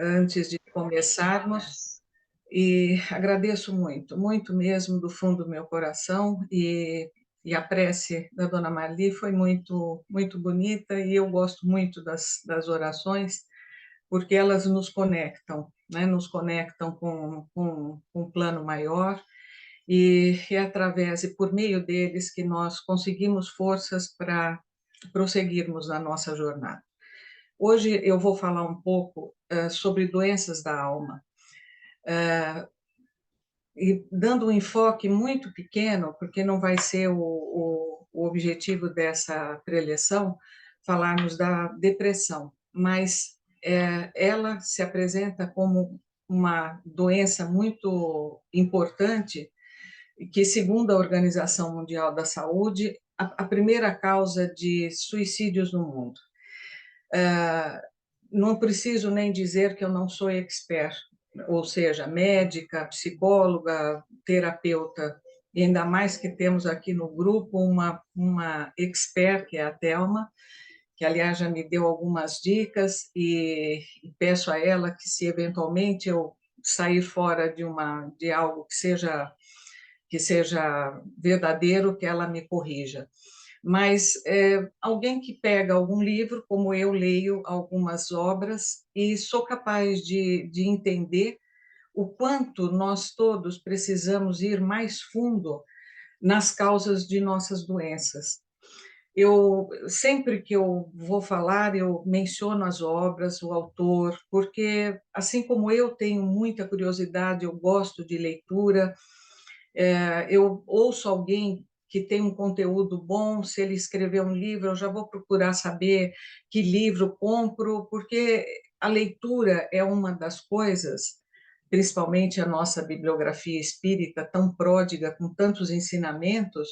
antes de começarmos, e agradeço muito, muito mesmo, do fundo do meu coração, e a prece da Dona Marli foi muito, muito bonita, e eu gosto muito das orações, porque elas nos conectam, né? Nos conectam com um plano maior, e é através e por meio deles que nós conseguimos forças para prosseguirmos na nossa jornada. Hoje eu vou falar um pouco sobre doenças da alma, e dando um enfoque muito pequeno, porque não vai ser o objetivo dessa preleção falarmos da depressão, mas ela se apresenta como uma doença muito importante, que, segundo a Organização Mundial da Saúde, a primeira causa de suicídios no mundo. Não preciso nem dizer que eu não sou expert, ou seja, médica, psicóloga, terapeuta, e ainda mais que temos aqui no grupo uma expert, que é a Thelma, que, aliás, já me deu algumas dicas, e peço a ela que, se eventualmente eu sair fora de algo que seja verdadeiro, que ela me corrija. Mas alguém que pega algum livro, como eu leio algumas obras, e sou capaz de entender o quanto nós todos precisamos ir mais fundo nas causas de nossas doenças. Eu sempre que eu vou falar, eu menciono as obras, o autor, porque assim como eu tenho muita curiosidade, eu gosto de leitura, eu ouço alguém que tem um conteúdo bom, se ele escrever um livro, eu já vou procurar saber que livro compro, porque a leitura é uma das coisas, principalmente a nossa bibliografia espírita, tão pródiga, com tantos ensinamentos,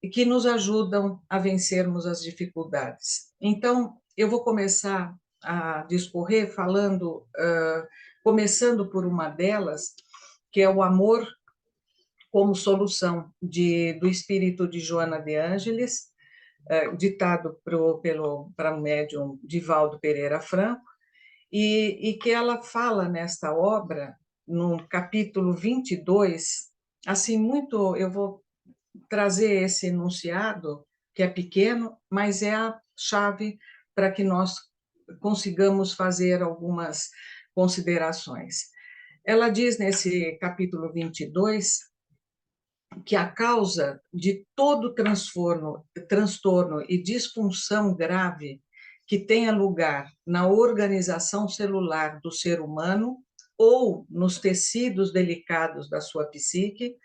e que nos ajudam a vencermos as dificuldades. Então, eu vou começar a discorrer falando, começando por uma delas, que é o amor como solução do espírito de Joana de Ângeles, ditado para o médium Divaldo Pereira Franco, e que ela fala nesta obra, no capítulo 22, assim, muito, eu vou trazer esse enunciado, que é pequeno, mas é a chave para que nós consigamos fazer algumas considerações. Ela diz nesse capítulo 22 que a causa de todo transtorno e disfunção grave que tenha lugar na organização celular do ser humano ou nos tecidos delicados da sua psique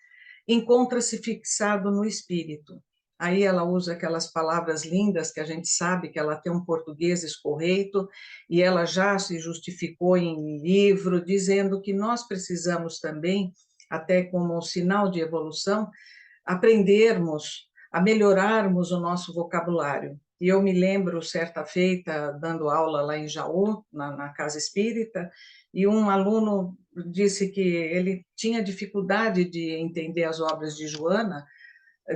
encontra-se fixado no espírito. Aí ela usa aquelas palavras lindas que a gente sabe que ela tem um português escorreito, e ela já se justificou em livro, dizendo que nós precisamos também, até como um sinal de evolução, aprendermos a melhorarmos o nosso vocabulário. E eu me lembro, certa feita, dando aula lá em Jaú, na Casa Espírita, e um aluno disse que ele tinha dificuldade de entender as obras de Joana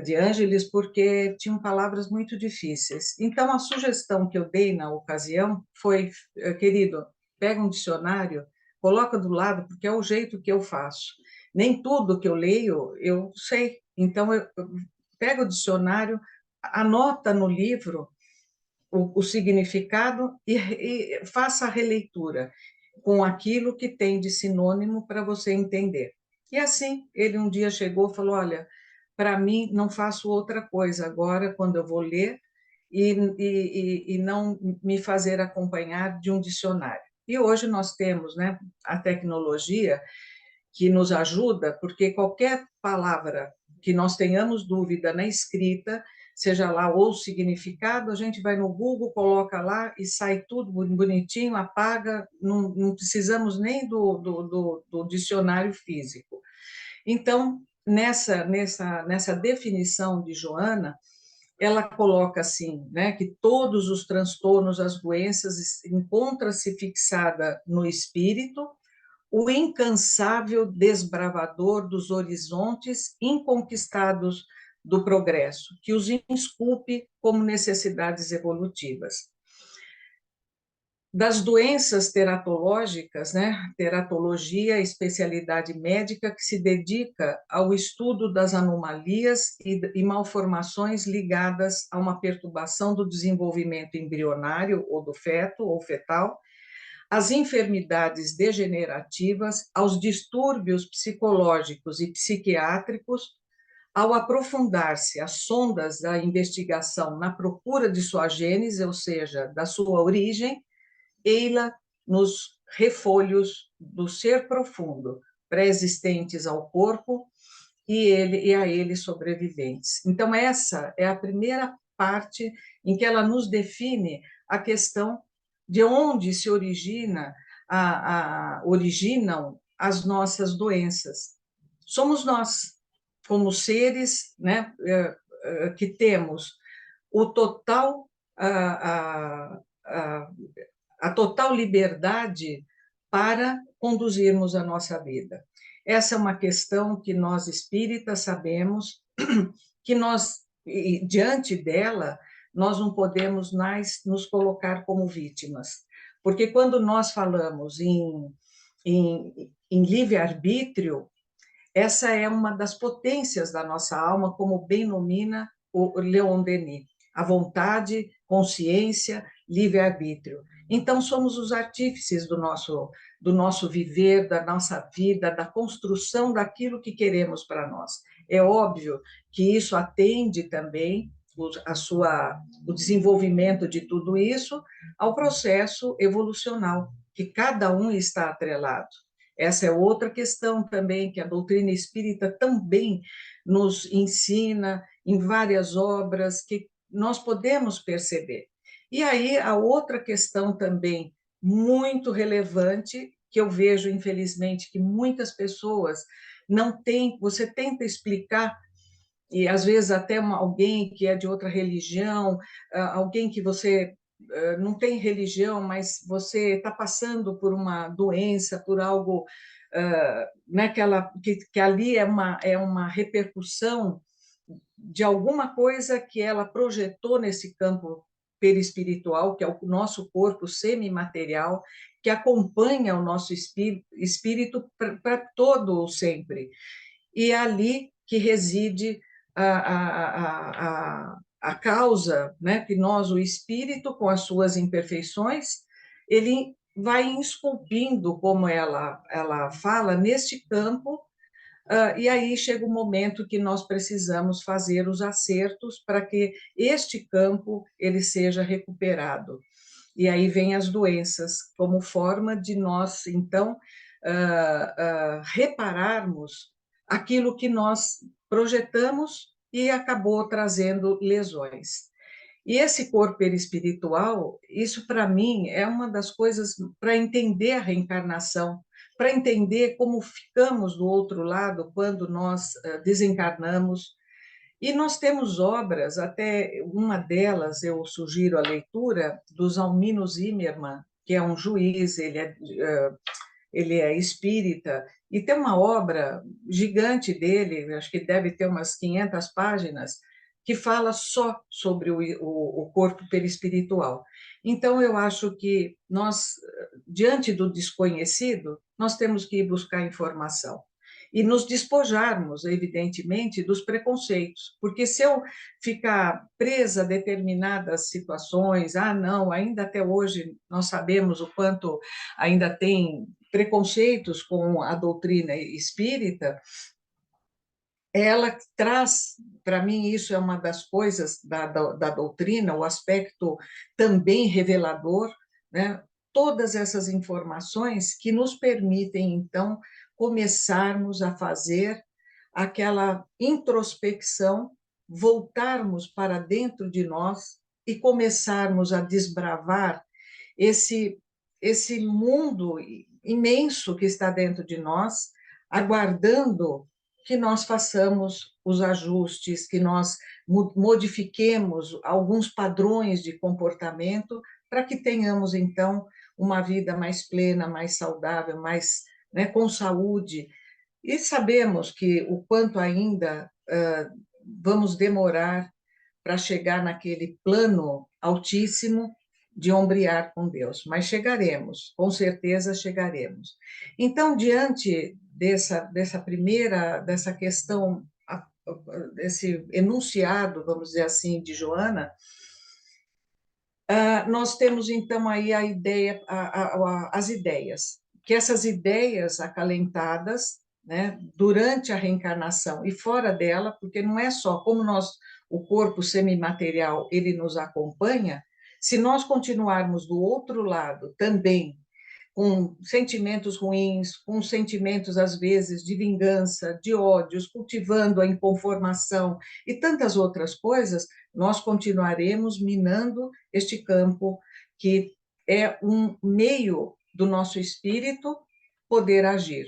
de Ângeles porque tinham palavras muito difíceis. Então, a sugestão que eu dei na ocasião foi, querido, pega um dicionário, coloca do lado, porque é o jeito que eu faço. Nem tudo que eu leio eu sei. Então, eu pega o dicionário, anota no livro o significado e faça a releitura com aquilo que tem de sinônimo para você entender. E assim, ele um dia chegou e falou: olha, para mim, não faço outra coisa agora, quando eu vou ler, e não me fazer acompanhar de um dicionário. E hoje nós temos, né, a tecnologia que nos ajuda, porque qualquer palavra que nós tenhamos dúvida na escrita, seja lá o significado, a gente vai no Google, coloca lá e sai tudo bonitinho, apaga, não precisamos nem do dicionário físico. Então, nessa definição de Joana, ela coloca assim, né, que todos os transtornos, as doenças, encontra-se fixada no espírito, o incansável desbravador dos horizontes inconquistados do progresso, que os esculpe como necessidades evolutivas. das doenças teratológicas, né? Teratologia, especialidade médica que se dedica ao estudo das anomalias e malformações ligadas a uma perturbação do desenvolvimento embrionário ou do feto ou fetal, às enfermidades degenerativas, aos distúrbios psicológicos e psiquiátricos, ao aprofundar-se as sondas da investigação na procura de sua gênese, ou seja, da sua origem, ei-la nos refolhos do ser profundo, pré-existentes ao corpo e a ele sobreviventes. Então, essa é a primeira parte em que ela nos define a questão de onde se originam as nossas doenças. Somos nós, como seres, né, que temos o total, a total liberdade para conduzirmos a nossa vida. Essa é uma questão que nós espíritas sabemos que nós, diante dela, nós não podemos mais nos colocar como vítimas. Porque quando nós falamos em livre-arbítrio, essa é uma das potências da nossa alma, como bem nomina o Leon Denis. A vontade, consciência, livre-arbítrio. Então, somos os artífices do nosso viver, da nossa vida, da construção daquilo que queremos para nós. É óbvio que isso atende também o desenvolvimento de tudo isso ao processo evolucional, que cada um está atrelado. Essa é outra questão também que a doutrina espírita também nos ensina em várias obras que nós podemos perceber. E aí a outra questão também muito relevante que eu vejo, infelizmente, que muitas pessoas não têm, você tenta explicar e às vezes até alguém que é de outra religião, alguém que você não tem religião, mas você está passando por uma doença, por algo, né, que ali é uma repercussão de alguma coisa que ela projetou nesse campo perispiritual, que é o nosso corpo semimaterial, que acompanha o nosso espírito para todo o sempre. E é ali que reside a causa, né, que nós, o espírito, com as suas imperfeições, ele vai esculpindo, como ela fala, neste campo, e aí chega o momento que nós precisamos fazer os acertos para que este campo ele seja recuperado. E aí vem as doenças como forma de nós, então, repararmos aquilo que nós projetamos e acabou trazendo lesões. E esse corpo perispiritual, isso para mim é uma das coisas para entender a reencarnação, para entender como ficamos do outro lado quando nós desencarnamos. E nós temos obras, até uma delas eu sugiro a leitura, do Zalmino Zimmermann, que é um juiz, ele é espírita, e tem uma obra gigante dele, acho que deve ter umas 500 páginas, que fala só sobre o corpo perispiritual. Então, eu acho que nós, diante do desconhecido, nós temos que ir buscar informação e nos despojarmos, evidentemente, dos preconceitos, porque se eu ficar presa a determinadas situações, não, ainda até hoje nós sabemos o quanto ainda tem preconceitos com a doutrina espírita, ela traz, para mim, isso é uma das coisas da doutrina, o aspecto também revelador, né? Todas essas informações que nos permitem, então, começarmos a fazer aquela introspecção, voltarmos para dentro de nós e começarmos a desbravar esse, esse mundo imenso que está dentro de nós, aguardando que nós façamos os ajustes, que nós modifiquemos alguns padrões de comportamento para que tenhamos, então, uma vida mais plena, mais saudável, mais, né, com saúde. E sabemos que o quanto ainda vamos demorar para chegar naquele plano altíssimo, de ombrear com Deus, mas chegaremos, com certeza chegaremos. Então, diante dessa questão, desse enunciado, vamos dizer assim, de Joana, nós temos então aí a ideia, as ideias, que essas ideias acalentadas, né, durante a reencarnação e fora dela, porque não é só como o corpo semimaterial, ele nos acompanha, se nós continuarmos do outro lado também com sentimentos ruins, com sentimentos, às vezes, de vingança, de ódios, cultivando a inconformação e tantas outras coisas, nós continuaremos minando este campo que é um meio do nosso espírito poder agir,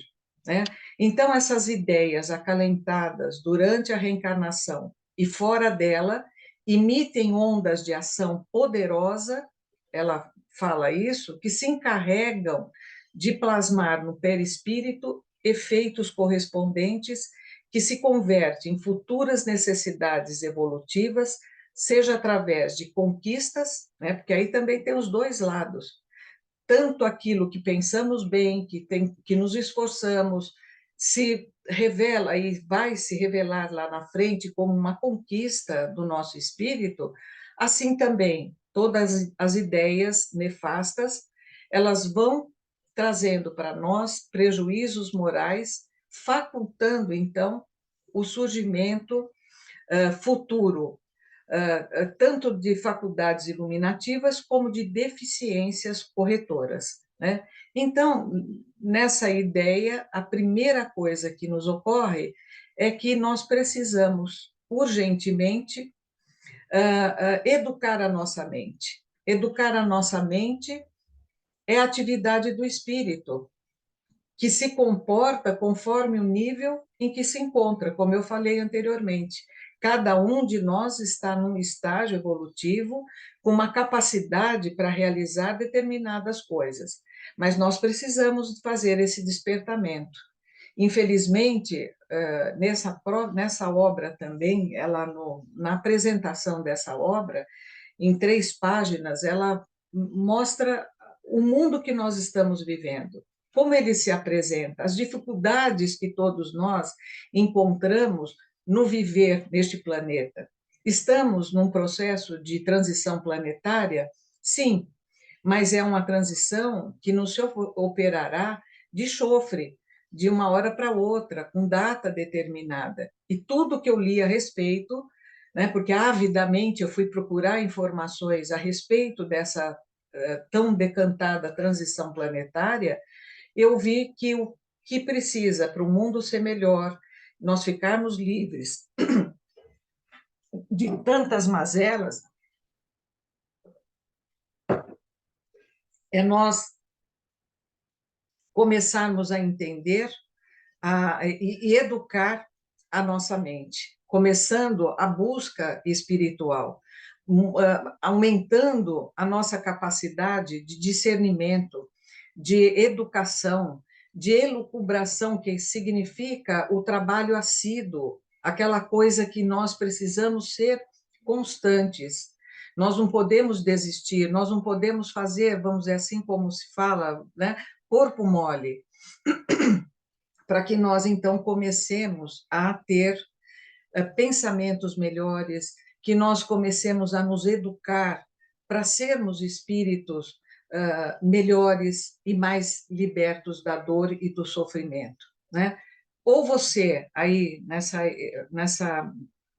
né? Então, essas ideias acalentadas durante a reencarnação e fora dela emitem ondas de ação poderosa, ela fala isso, que se encarregam de plasmar no perispírito efeitos correspondentes que se convertem em futuras necessidades evolutivas, seja através de conquistas, né, porque aí também tem os dois lados, tanto aquilo que pensamos bem, que nos esforçamos, se revela e vai se revelar lá na frente como uma conquista do nosso espírito, assim também todas as ideias nefastas, elas vão trazendo para nós prejuízos morais, facultando então o surgimento futuro, tanto de faculdades iluminativas como de deficiências corretoras, né? Então, nessa ideia, a primeira coisa que nos ocorre é que nós precisamos urgentemente educar a nossa mente. Educar a nossa mente é a atividade do espírito, que se comporta conforme o nível em que se encontra, como eu falei anteriormente. Cada um de nós está num estágio evolutivo com uma capacidade para realizar determinadas coisas, mas nós precisamos fazer esse despertamento. Infelizmente, nessa obra também, na apresentação dessa obra, em 3 páginas, ela mostra o mundo que nós estamos vivendo, como ele se apresenta, as dificuldades que todos nós encontramos no viver neste planeta. Estamos num processo de transição planetária? Sim, mas é uma transição que não se operará de chofre, de uma hora para outra, com data determinada. E tudo que eu li a respeito, né, porque avidamente eu fui procurar informações a respeito dessa tão decantada transição planetária, eu vi que o que precisa para o mundo ser melhor, nós ficarmos livres de tantas mazelas, é nós começarmos a entender e educar a nossa mente, começando a busca espiritual, aumentando a nossa capacidade de discernimento, de educação, de elucubração, que significa o trabalho assíduo, aquela coisa que nós precisamos ser constantes. Nós não podemos desistir, nós não podemos fazer, vamos dizer assim como se fala, né, corpo mole, para que nós, então, comecemos a ter pensamentos melhores, que nós comecemos a nos educar para sermos espíritos melhores e mais libertos da dor e do sofrimento, né? Ou você, aí,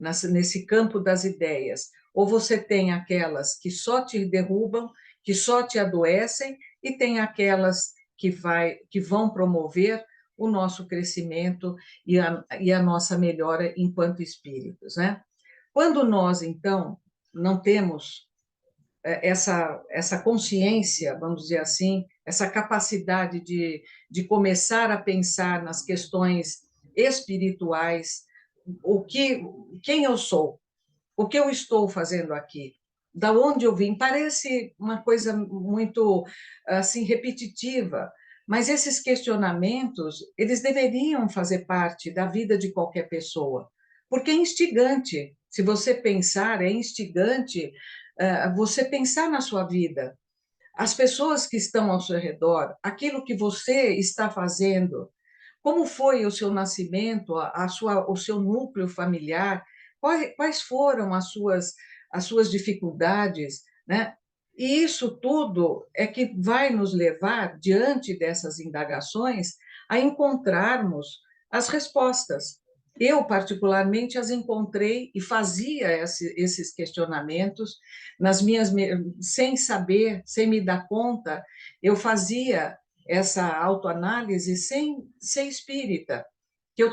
nesse campo das ideias, ou você tem aquelas que só te derrubam, que só te adoecem, e tem aquelas que vão promover o nosso crescimento e a nossa melhora enquanto espíritos, né? Quando nós, então, não temos essa consciência, vamos dizer assim, essa capacidade de começar a pensar nas questões espirituais, quem eu sou, o que eu estou fazendo aqui, da onde eu vim, parece uma coisa muito assim repetitiva, mas esses questionamentos, eles deveriam fazer parte da vida de qualquer pessoa, porque é instigante. Se você pensar, é instigante você pensar na sua vida. as pessoas que estão ao seu redor, aquilo que você está fazendo, como foi o seu nascimento, o seu núcleo familiar, quais foram as suas dificuldades, né? E isso tudo é que vai nos levar, diante dessas indagações, a encontrarmos as respostas. Eu, particularmente, as encontrei e fazia esses questionamentos nas sem saber, sem me dar conta, eu fazia essa autoanálise sem ser espírita, que eu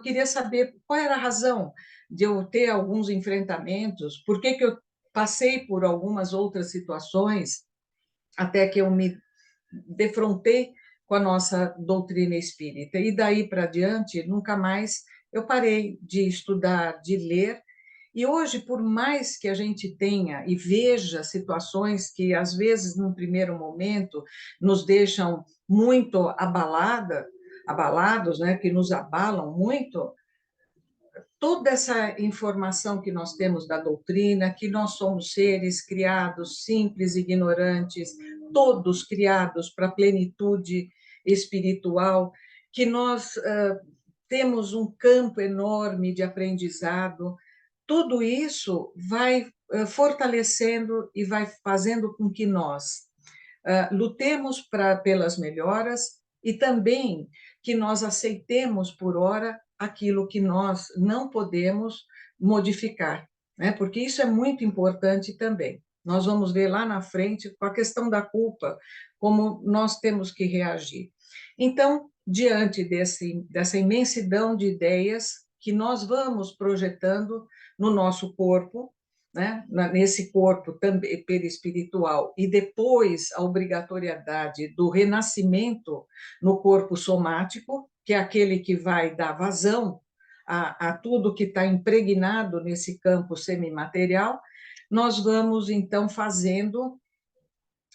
queria saber qual era a razão de eu ter alguns enfrentamentos, por que eu passei por algumas outras situações, até que eu me defrontei com a nossa doutrina espírita. E daí para diante, nunca mais eu parei de estudar, de ler. E hoje, por mais que a gente tenha e veja situações que, às vezes, num primeiro momento, nos deixam muito abalados, né, que nos abalam muito, toda essa informação que nós temos da doutrina, que nós somos seres criados simples, ignorantes, todos criados para a plenitude espiritual, que nós temos um campo enorme de aprendizado, tudo isso vai fortalecendo e vai fazendo com que nós lutemos pelas melhoras e também que nós aceitemos por hora aquilo que nós não podemos modificar, né? Porque isso é muito importante também. Nós vamos ver lá na frente, com a questão da culpa, como nós temos que reagir. Então, diante dessa imensidão de ideias que nós vamos projetando no nosso corpo, né, nesse corpo também perispiritual, e depois a obrigatoriedade do renascimento no corpo somático, que é aquele que vai dar vazão a tudo que está impregnado nesse campo semimaterial, nós vamos então fazendo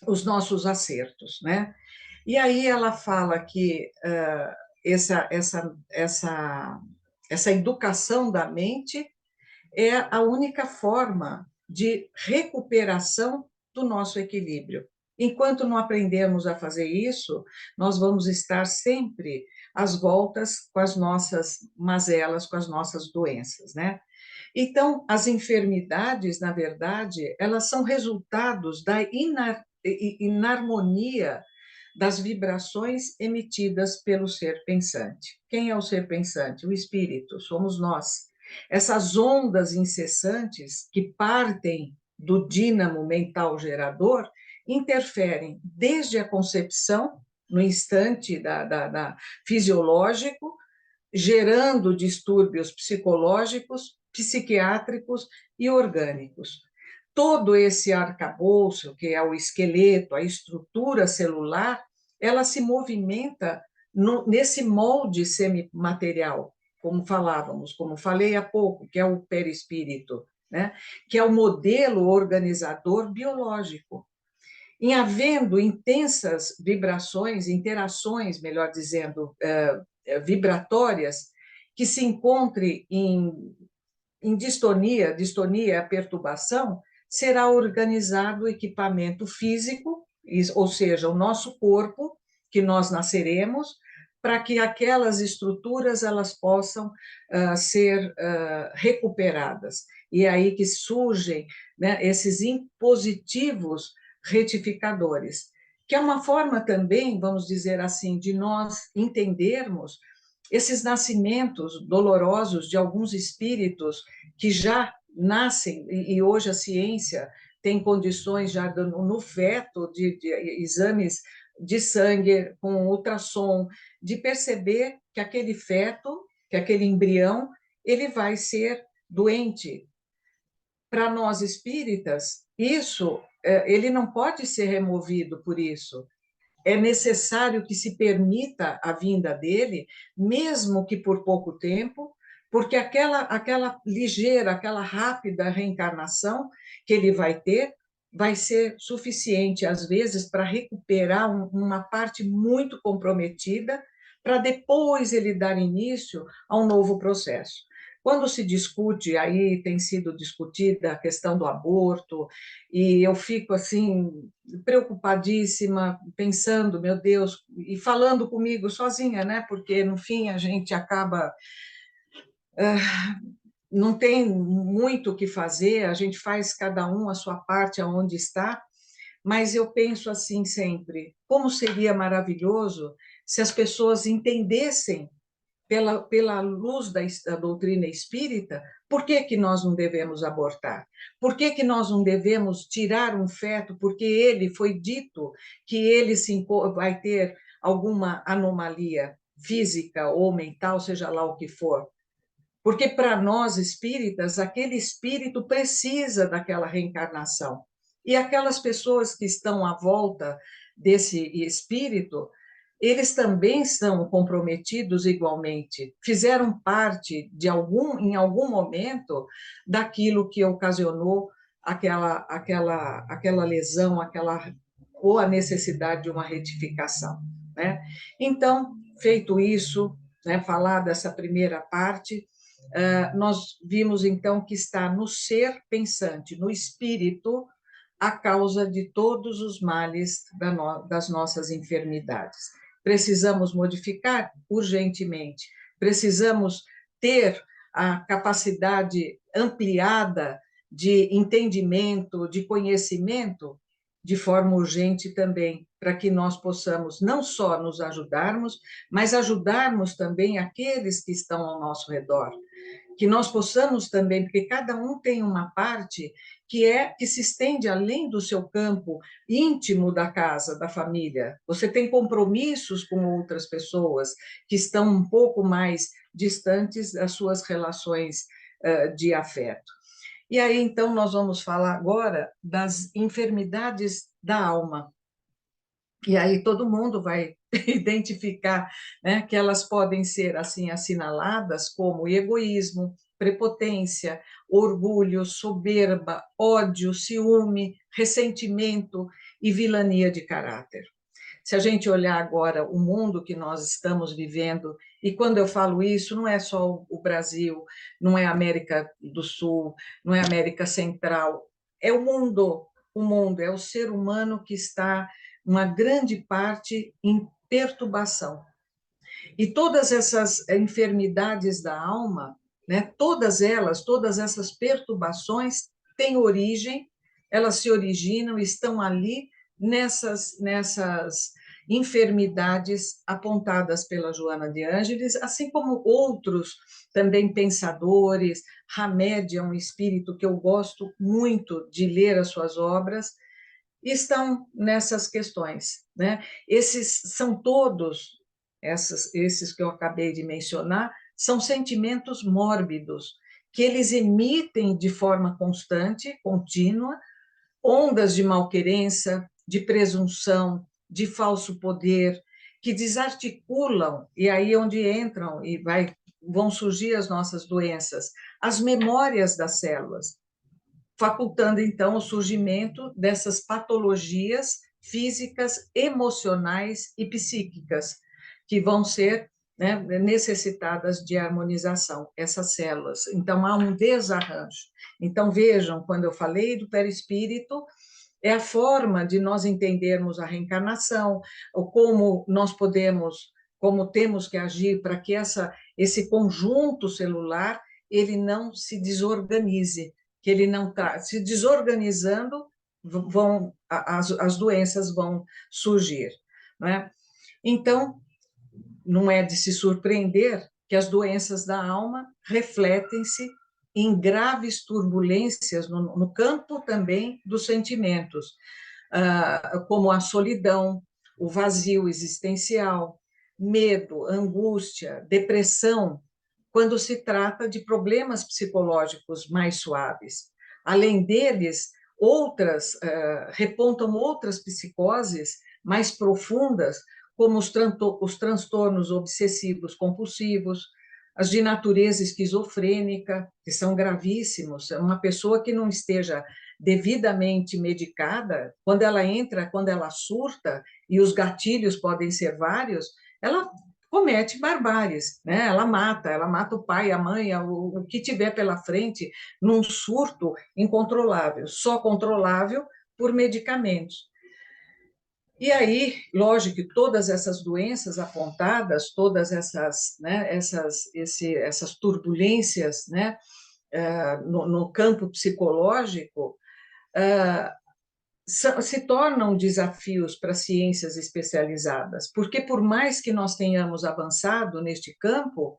os nossos acertos, né? E aí ela fala que essa, essa, essa, essa educação da mente é a única forma de recuperação do nosso equilíbrio. Enquanto não aprendermos a fazer isso, nós vamos estar sempre às voltas com as nossas mazelas, com as nossas doenças, né? Então, as enfermidades, na verdade, elas são resultados da inarmonia das vibrações emitidas pelo ser pensante. Quem é o ser pensante? O espírito, somos nós. Essas ondas incessantes que partem do dínamo mental gerador interferem desde a concepção, no instante da fisiológico, gerando distúrbios psicológicos, psiquiátricos e orgânicos. Todo esse arcabouço, que é o esqueleto, a estrutura celular, ela se movimenta nesse molde semimaterial, como falávamos, como falei há pouco, que é o perispírito, né? Que é o modelo organizador biológico. Em havendo intensas vibrações, interações, melhor dizendo, vibratórias, que se encontre em distonia é a perturbação, será organizado o equipamento físico, ou seja, o nosso corpo, que nós nasceremos, para que aquelas estruturas elas possam ser recuperadas. E é aí que surgem, né, esses impositivos retificadores, que é uma forma também, vamos dizer assim, de nós entendermos esses nascimentos dolorosos de alguns espíritos que já nascem, e hoje a ciência tem condições já no feto de exames de sangue com ultrassom, de perceber que aquele feto, que aquele embrião, ele vai ser doente. Para nós espíritas, isso ele não pode ser removido por isso. É necessário que se permita a vinda dele, mesmo que por pouco tempo, porque aquela ligeira, aquela rápida reencarnação que ele vai ser suficiente, às vezes, para recuperar uma parte muito comprometida, para depois ele dar início a um novo processo. Quando se discute, aí tem sido discutida a questão do aborto, e eu fico assim, preocupadíssima, pensando, meu Deus, e falando comigo sozinha, né? Porque no fim a gente acaba, não tem muito o que fazer, a gente faz cada um a sua parte aonde está, mas eu penso assim sempre, como seria maravilhoso se as pessoas entendessem pela luz da doutrina espírita, por que que nós não devemos abortar? Por que que nós não devemos tirar um feto? Porque ele foi dito que ele vai ter alguma anomalia física ou mental, seja lá o que for. Porque para nós espíritas, aquele espírito precisa daquela reencarnação. E aquelas pessoas que estão à volta desse espírito, eles também são comprometidos igualmente, fizeram parte em algum momento daquilo que ocasionou aquela lesão, ou a necessidade de uma retificação, né? Então, feito isso, né, falar dessa primeira parte, nós vimos então que está no ser pensante, no espírito, a causa de todos os males das nossas enfermidades. Precisamos modificar urgentemente, precisamos ter a capacidade ampliada de entendimento, de conhecimento, de forma urgente também, para que nós possamos não só nos ajudarmos, mas ajudarmos também aqueles que estão ao nosso redor, que nós possamos também, porque cada um tem uma parte que se estende além do seu campo íntimo da casa, da família. Você tem compromissos com outras pessoas que estão um pouco mais distantes das suas relações de afeto. E aí, então, nós vamos falar agora das enfermidades da alma. E aí todo mundo vai identificar, né, que elas podem ser assim assinaladas como egoísmo, prepotência, orgulho, soberba, ódio, ciúme, ressentimento e vilania de caráter. Se a gente olhar agora o mundo que nós estamos vivendo, e quando eu falo isso, não é só o Brasil, não é a América do Sul, não é a América Central, é o mundo, é o ser humano que está, uma grande parte, em perturbação. E todas essas enfermidades da alma, né, todas essas perturbações têm origem, elas se originam, estão ali nessas enfermidades apontadas pela Joana de Ângeles, assim como outros também pensadores. Hamed é um espírito que eu gosto muito de ler as suas obras, estão nessas questões, né? Esses são todos, esses que eu acabei de mencionar, são sentimentos mórbidos, que eles emitem de forma constante, contínua, ondas de malquerença, de presunção, de falso poder, que desarticulam, e aí é onde entram vão surgir as nossas doenças, as memórias das células, facultando, então, o surgimento dessas patologias físicas, emocionais e psíquicas, que vão ser, né, necessitadas de harmonização, essas células. Então, há um desarranjo. Então, vejam, quando eu falei do perispírito, é a forma de nós entendermos a reencarnação, ou como nós podemos, como temos que agir para que esse conjunto celular ele não se desorganize, que ele não está se desorganizando, as doenças vão surgir, não é? Então, não é de se surpreender que as doenças da alma refletem-se em graves turbulências no campo também dos sentimentos, como a solidão, o vazio existencial, medo, angústia, depressão, quando se trata de problemas psicológicos mais suaves. Além deles, repontam outras psicoses mais profundas, como os transtornos obsessivos compulsivos, as de natureza esquizofrênica, que são gravíssimos. Uma pessoa que não esteja devidamente medicada, quando ela surta, e os gatilhos podem ser vários, ela comete barbáries, né? Ela mata o pai, a mãe, o que tiver pela frente, num surto incontrolável, só controlável por medicamentos. E aí, lógico que todas essas doenças apontadas, todas essas, né, essas turbulências, né, no campo psicológico, se tornam desafios para ciências especializadas, porque por mais que nós tenhamos avançado neste campo,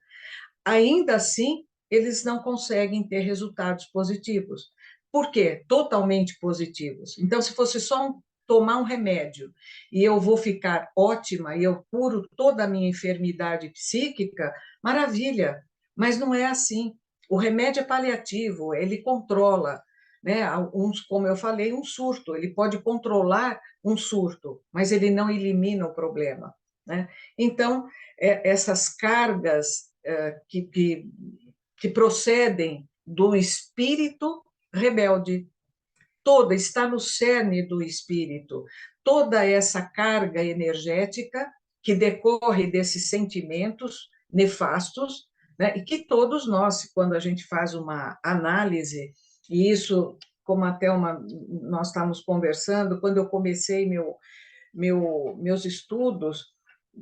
ainda assim eles não conseguem ter resultados positivos. Por quê? Totalmente positivos. Então, se fosse só tomar um remédio e eu vou ficar ótima e eu curo toda a minha enfermidade psíquica, maravilha, mas não é assim. O remédio é paliativo, ele controla, né? Como eu falei, um surto, ele pode controlar um surto, mas ele não elimina o problema, né? Então, essas cargas que procedem do espírito rebelde, toda está no cerne do espírito, toda essa carga energética que decorre desses sentimentos nefastos, né, e que todos nós, quando a gente faz uma análise, e isso, como até nós estamos conversando, quando eu comecei meus estudos,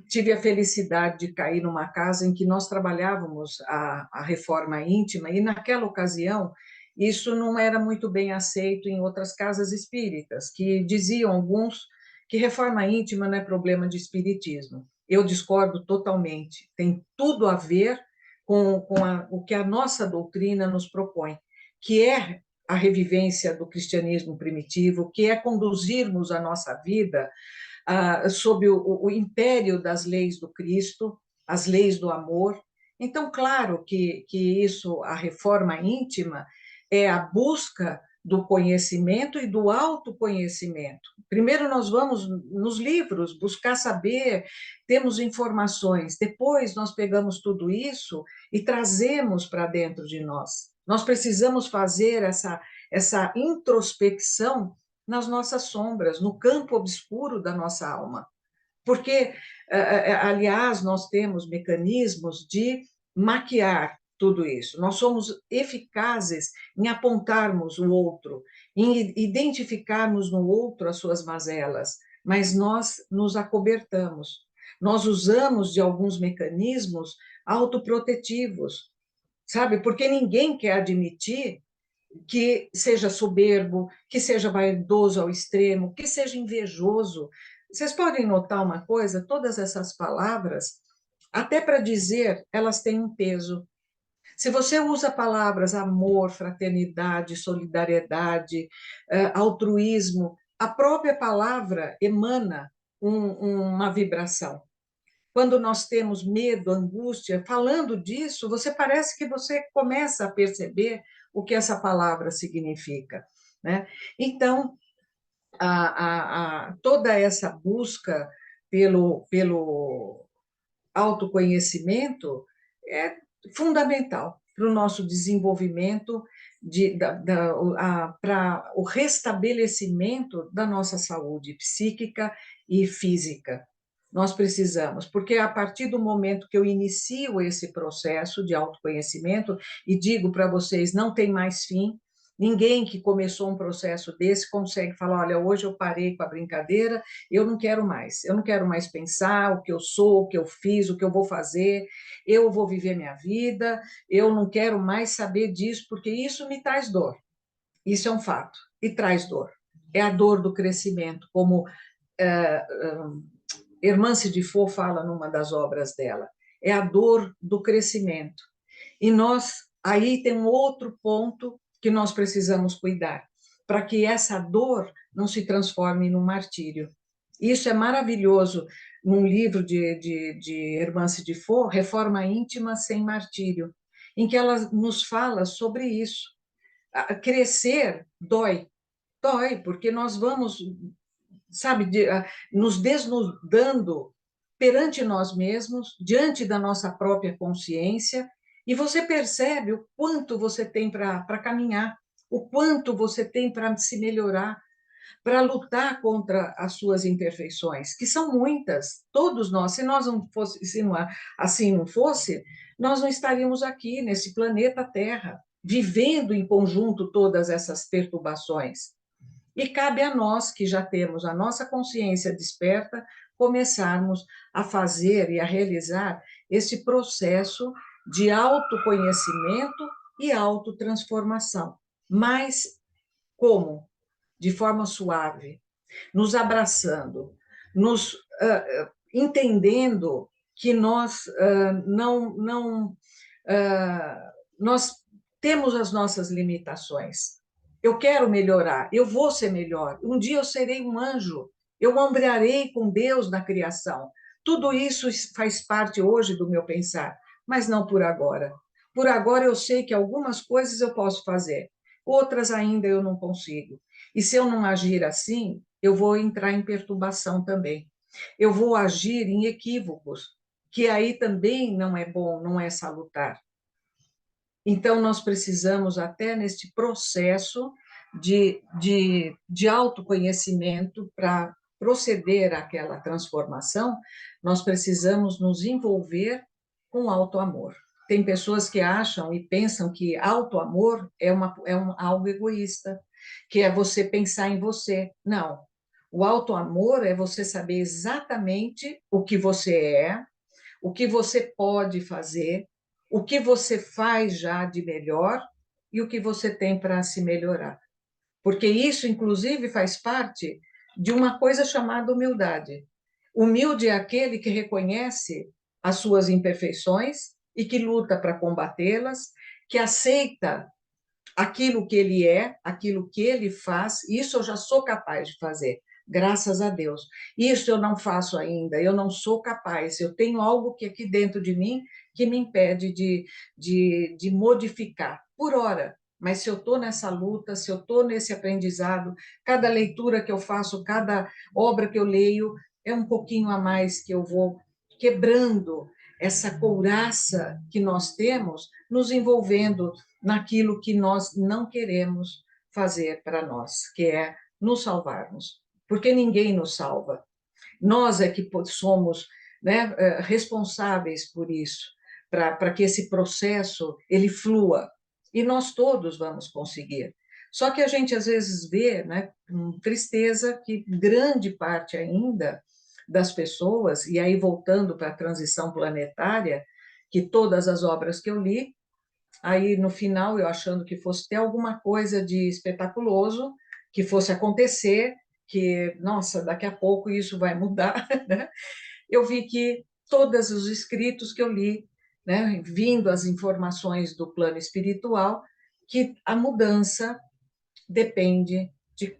tive a felicidade de cair numa casa em que nós trabalhávamos a reforma íntima, e naquela ocasião isso não era muito bem aceito em outras casas espíritas, que diziam alguns que reforma íntima não é problema de espiritismo. Eu discordo totalmente, tem tudo a ver com o que a nossa doutrina nos propõe, que é a revivência do cristianismo primitivo, que é conduzirmos a nossa vida sob o império das leis do Cristo, as leis do amor. Então, claro que isso, a reforma íntima, é a busca do conhecimento e do autoconhecimento. Primeiro nós vamos nos livros buscar saber, temos informações, depois nós pegamos tudo isso e trazemos para dentro de nós. Nós precisamos fazer essa introspecção nas nossas sombras, no campo obscuro da nossa alma. Porque, aliás, nós temos mecanismos de maquiar tudo isso. Nós somos eficazes em apontarmos o outro, em identificarmos no outro as suas mazelas, mas nós nos acobertamos. Nós usamos de alguns mecanismos autoprotetivos, sabe? Porque ninguém quer admitir que seja soberbo, que seja vaidoso ao extremo, que seja invejoso. Vocês podem notar uma coisa: todas essas palavras, até para dizer, elas têm um peso. Se você usa palavras amor, fraternidade, solidariedade, altruísmo, a própria palavra emana uma vibração. Quando nós temos medo, angústia, falando disso, você parece que você começa a perceber o que essa palavra significa, né? Então, toda essa busca pelo autoconhecimento é fundamental para o nosso desenvolvimento, para o restabelecimento da nossa saúde psíquica e física. Nós precisamos, porque a partir do momento que eu inicio esse processo de autoconhecimento, e digo para vocês, não tem mais fim, ninguém que começou um processo desse consegue falar, olha, hoje eu parei com a brincadeira, eu não quero mais pensar o que eu sou, o que eu fiz, o que eu vou fazer, eu vou viver minha vida, eu não quero mais saber disso, porque isso me traz dor. Isso é um fato, e traz dor. É a dor do crescimento, como Hermance de Faux fala numa das obras dela, é a dor do crescimento. E aí tem um outro ponto que nós precisamos cuidar, para que essa dor não se transforme num martírio. Isso é maravilhoso num livro de Hermance de Faux, Reforma Íntima Sem Martírio, em que ela nos fala sobre isso. Crescer dói, porque nós vamos, sabe, nos desnudando perante nós mesmos, diante da nossa própria consciência, e você percebe o quanto você tem para caminhar, o quanto você tem para se melhorar, para lutar contra as suas imperfeições, que são muitas, todos nós. Se nós não fosse, se não, assim não fosse, nós não estaríamos aqui nesse planeta Terra, vivendo em conjunto todas essas perturbações. E cabe a nós, que já temos a nossa consciência desperta, começarmos a fazer e a realizar esse processo de autoconhecimento e autotransformação. Mas como? De forma suave, nos abraçando, nos entendendo que nós não nós temos as nossas limitações. Eu quero melhorar, eu vou ser melhor. Um dia eu serei um anjo, eu ombrearei com Deus na criação. Tudo isso faz parte hoje do meu pensar, mas não por agora. Por agora eu sei que algumas coisas eu posso fazer, outras ainda eu não consigo. E se eu não agir assim, eu vou entrar em perturbação também. Eu vou agir em equívocos, que aí também não é bom, não é salutar. Então, nós precisamos, até neste processo de autoconhecimento, para proceder àquela transformação, nós precisamos nos envolver com auto-amor. Tem pessoas que acham e pensam que auto-amor algo egoísta, que é você pensar em você. Não. O auto-amor é você saber exatamente o que você é, o que você pode fazer, o que você faz já de melhor e o que você tem para se melhorar. Porque isso, inclusive, faz parte de uma coisa chamada humildade. Humilde é aquele que reconhece as suas imperfeições e que luta para combatê-las, que aceita aquilo que ele é, aquilo que ele faz, isso eu já sou capaz de fazer, graças a Deus. Isso eu não faço ainda, eu não sou capaz, eu tenho algo que aqui dentro de mim que me impede de modificar, por hora. Mas se eu estou nessa luta, se eu estou nesse aprendizado, cada leitura que eu faço, cada obra que eu leio, é um pouquinho a mais que eu vou quebrando essa couraça que nós temos, nos envolvendo naquilo que nós não queremos fazer para nós, que é nos salvarmos, porque ninguém nos salva. Nós é que somos, né, responsáveis por isso, para que esse processo ele flua, e nós todos vamos conseguir. Só que a gente às vezes vê, né, com tristeza, que grande parte ainda das pessoas, e aí voltando para a transição planetária, que todas as obras que eu li, aí no final eu achando que fosse ter alguma coisa de espetaculoso que fosse acontecer, que, nossa, daqui a pouco isso vai mudar, né? Eu vi que todos os escritos que eu li, né, vindo as informações do plano espiritual, que a mudança depende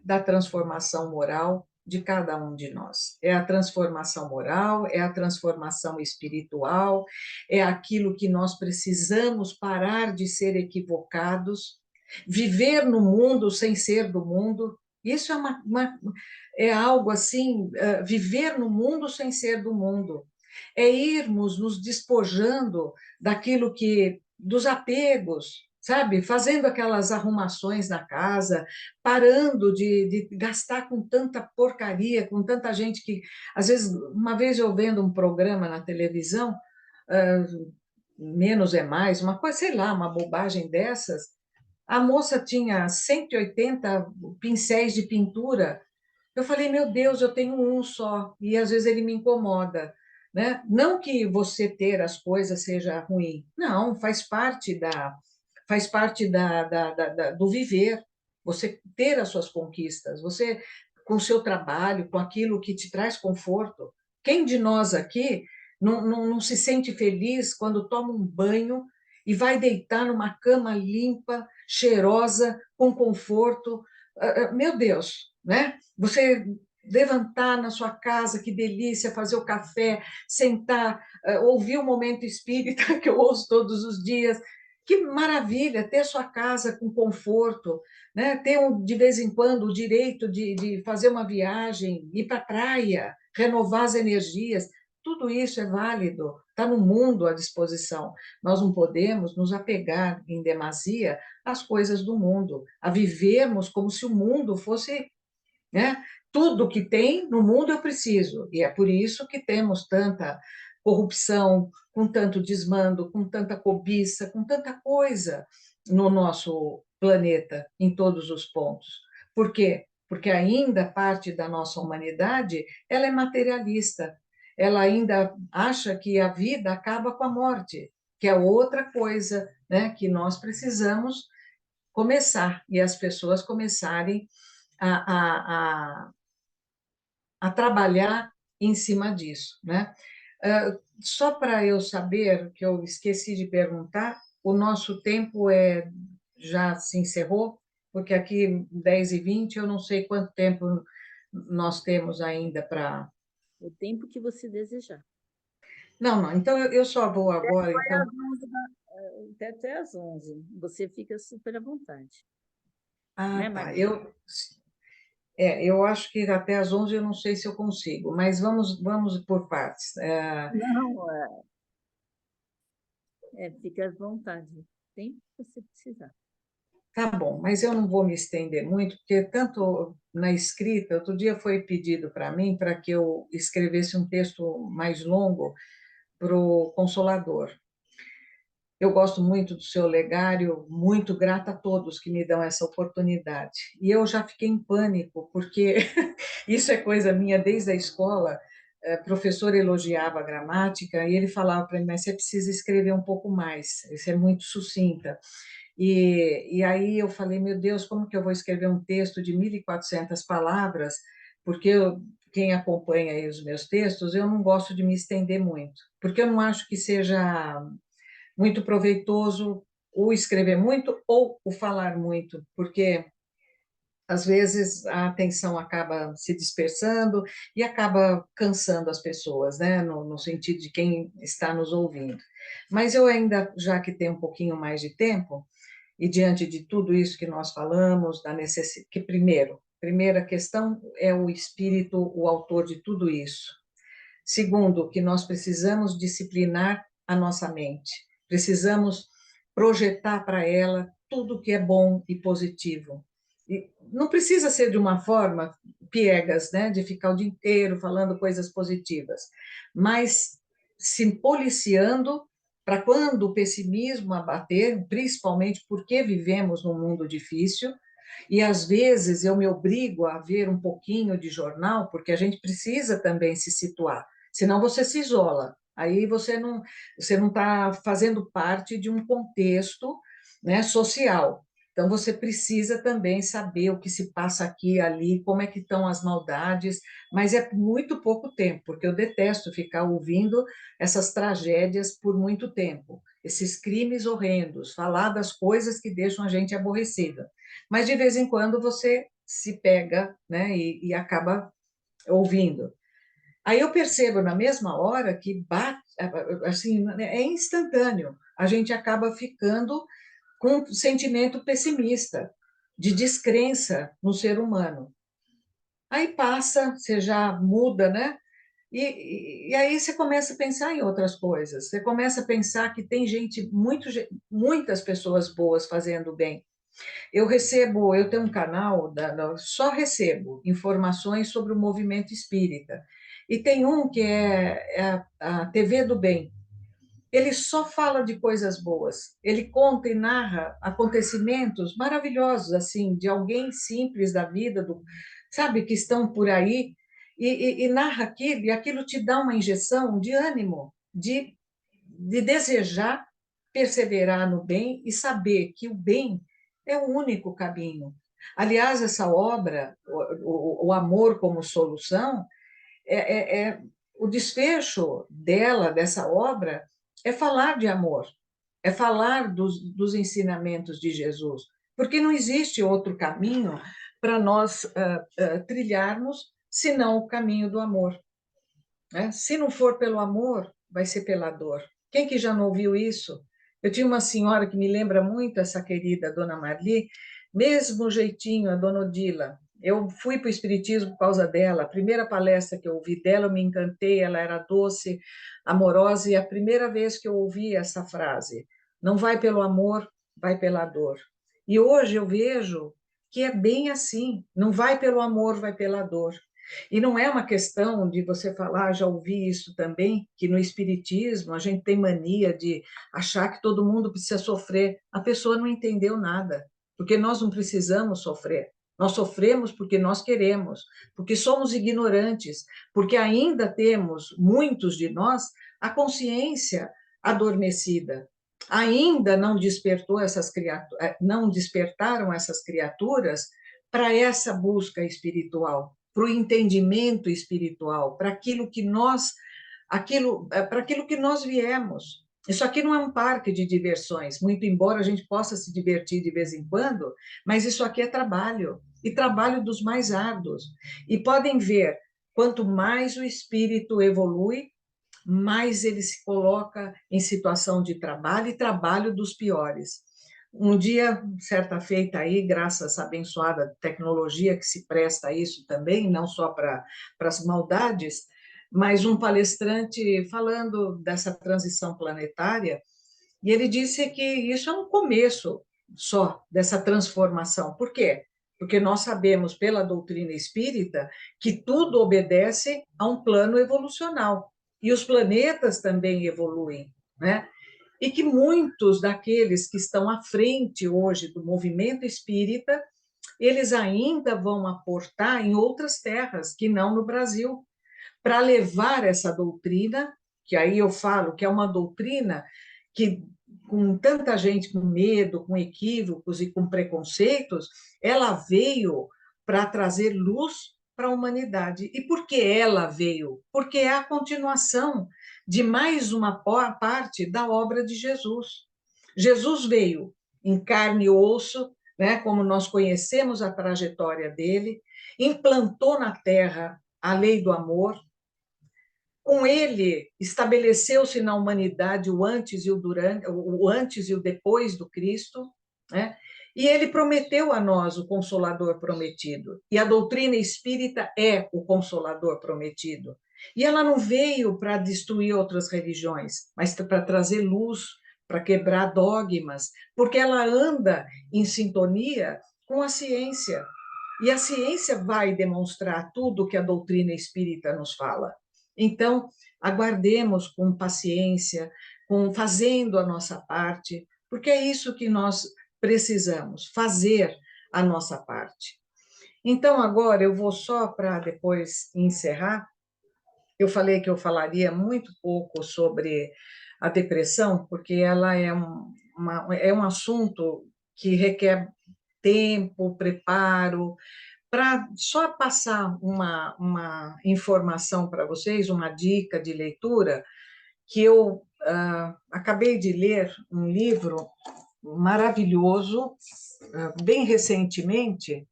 da transformação moral de cada um de nós. É a transformação moral, é a transformação espiritual, é aquilo que nós precisamos parar de ser equivocados, viver no mundo sem ser do mundo. Isso é algo assim, viver no mundo sem ser do mundo. É irmos nos despojando daquilo que, dos apegos, sabe? Fazendo aquelas arrumações na casa, parando de gastar com tanta porcaria, com tanta gente que, às vezes, uma vez eu vendo um programa na televisão, menos é mais, uma coisa, sei lá, uma bobagem dessas, a moça tinha 180 pincéis de pintura. Eu falei, meu Deus, eu tenho um só, e às vezes ele me incomoda. Né? Não que você ter as coisas seja ruim, não, faz parte do viver, você ter as suas conquistas, você, com o seu trabalho, com aquilo que te traz conforto. Quem de nós aqui não se sente feliz quando toma um banho e vai deitar numa cama limpa, cheirosa, com conforto? Meu Deus, né? Você levantar na sua casa, que delícia, fazer o café, sentar, ouvir o momento espírita, que eu ouço todos os dias. Que maravilha ter sua casa com conforto, né? Ter de vez em quando o direito de fazer uma viagem, ir para a praia, renovar as energias. Tudo isso é válido, está no mundo à disposição. Nós não podemos nos apegar em demasia às coisas do mundo, a vivermos como se o mundo fosse né? Tudo que tem no mundo eu preciso, e é por isso que temos tanta corrupção, com tanto desmando, com tanta cobiça, com tanta coisa no nosso planeta, em todos os pontos. Por quê? Porque ainda parte da nossa humanidade, ela é materialista. Ela ainda acha que a vida acaba com a morte, que é outra coisa, né, que nós precisamos começar, e as pessoas começarem a, a trabalhar em cima disso, né? Só para eu saber, que eu esqueci de perguntar, o nosso tempo já se encerrou, porque aqui 10h20, eu não sei quanto tempo nós temos ainda para... O tempo que você desejar. Não, não, então eu só vou agora, Vai então... às 11 até às 11. Você fica super à vontade. Ah, Né, tá, Maria? eu acho que até às 11 eu não sei se eu consigo, mas vamos por partes. Não, fica à vontade. O tempo que você precisar. Tá bom, mas eu não vou me estender muito, porque tanto na escrita, outro dia foi pedido para mim para que eu escrevesse um texto mais longo para o Consolador. Eu gosto muito do seu legário, muito grata a todos que me dão essa oportunidade. E eu já fiquei em pânico, porque isso é coisa minha desde a escola. O professor elogiava a gramática e ele falava para mim, mas você precisa escrever um pouco mais, você é muito sucinta. E aí eu falei, meu Deus, como que eu vou escrever um texto de 1.400 palavras? Porque quem acompanha aí os meus textos, eu não gosto de me estender muito, porque eu não acho que seja muito proveitoso o escrever muito ou o falar muito, porque às vezes a atenção acaba se dispersando e acaba cansando as pessoas, né, no sentido de quem está nos ouvindo. Mas eu ainda, já que tenho um pouquinho mais de tempo, e diante de tudo isso que nós falamos, da necessidade, que primeira questão é o espírito, o autor de tudo isso. Segundo, que nós precisamos disciplinar a nossa mente. Precisamos projetar para ela tudo que é bom e positivo. E não precisa ser de uma forma piegas, né, de ficar o dia inteiro falando coisas positivas, mas se policiando para quando o pessimismo abater, principalmente porque vivemos num mundo difícil, e às vezes eu me obrigo a ver um pouquinho de jornal, porque a gente precisa também se situar, senão você se isola. Aí você não está fazendo parte de um contexto, né, social. Então você precisa também saber o que se passa aqui e ali, como é que estão as maldades, mas é muito pouco tempo, porque eu detesto ficar ouvindo essas tragédias por muito tempo, esses crimes horrendos, falar das coisas que deixam a gente aborrecida. Mas de vez em quando você se pega, né, e acaba ouvindo. Aí eu percebo na mesma hora que bate, assim, é instantâneo. A gente acaba ficando com um sentimento pessimista, de descrença no ser humano. Aí passa, você já muda, né? E aí você começa a pensar em outras coisas. Você começa a pensar que tem muitas pessoas boas fazendo bem. Eu tenho um canal, só recebo informações sobre o movimento espírita. E tem um que é a TV do Bem. Ele só fala de coisas boas. Ele conta e narra acontecimentos maravilhosos, assim, de alguém simples da vida, sabe, que estão por aí, e narra aquilo, e aquilo te dá uma injeção de ânimo, de desejar perseverar no bem e saber que o bem é o único caminho. Aliás, essa obra, o amor como solução, o desfecho dela, dessa obra, é falar de amor, é falar dos ensinamentos de Jesus, porque não existe outro caminho para nós trilharmos senão o caminho do amor. Né? Se não for pelo amor, vai ser pela dor. Quem que já não ouviu isso? Eu tinha uma senhora que me lembra muito essa querida Dona Marli, mesmo jeitinho, a Dona Odila. Eu fui para o Espiritismo por causa dela. A primeira palestra que eu ouvi dela, eu me encantei, ela era doce, amorosa, e a primeira vez que eu ouvi essa frase, não vai pelo amor, vai pela dor. E hoje eu vejo que é bem assim, não vai pelo amor, vai pela dor. E não é uma questão de você falar, já ouvi isso também, que no espiritismo a gente tem mania de achar que todo mundo precisa sofrer. A pessoa não entendeu nada, porque nós não precisamos sofrer. Nós sofremos porque nós queremos, porque somos ignorantes, porque ainda temos, muitos de nós, a consciência adormecida. Ainda não despertou essas criaturas, não despertaram essas criaturas para essa busca espiritual, para o entendimento espiritual, para aquilo que nós, para aquilo que nós viemos. Isso aqui não é um parque de diversões, muito embora a gente possa se divertir de vez em quando, mas isso aqui é trabalho, e trabalho dos mais árduos. E podem ver, quanto mais o espírito evolui, mais ele se coloca em situação de trabalho e trabalho dos piores. Um dia, certa feita aí, graças a essa abençoada tecnologia que se presta a isso também, não só para as maldades, mas um palestrante falando dessa transição planetária, e ele disse que isso é um começo só dessa transformação. Por quê? Porque nós sabemos, pela doutrina espírita, que tudo obedece a um plano evolucional. E os planetas também evoluem, né? E que muitos daqueles que estão à frente hoje do movimento espírita, eles ainda vão aportar em outras terras, que não no Brasil, para levar essa doutrina, que aí eu falo que é uma doutrina que, com tanta gente com medo, com equívocos e com preconceitos, ela veio para trazer luz para a humanidade. E por que ela veio? Porque é a continuação de mais uma parte da obra de Jesus. Jesus veio em carne e osso, né, como nós conhecemos a trajetória dele, implantou na terra a lei do amor. Com ele, estabeleceu-se na humanidade o antes e o durante, o antes e o depois do Cristo, né? E ele prometeu a nós o Consolador prometido. E a doutrina espírita é o Consolador prometido. E ela não veio para destruir outras religiões, mas para trazer luz, para quebrar dogmas, porque ela anda em sintonia com a ciência. E a ciência vai demonstrar tudo o que a doutrina espírita nos fala. Então, aguardemos com paciência, fazendo a nossa parte, porque é isso que nós precisamos, fazer a nossa parte. Então, agora eu vou só para depois encerrar. Eu falei que eu falaria muito pouco sobre a depressão, porque ela é um assunto que requer tempo, preparo, para só passar uma informação para vocês, uma dica de leitura, que eu acabei de ler um livro maravilhoso, bem recentemente,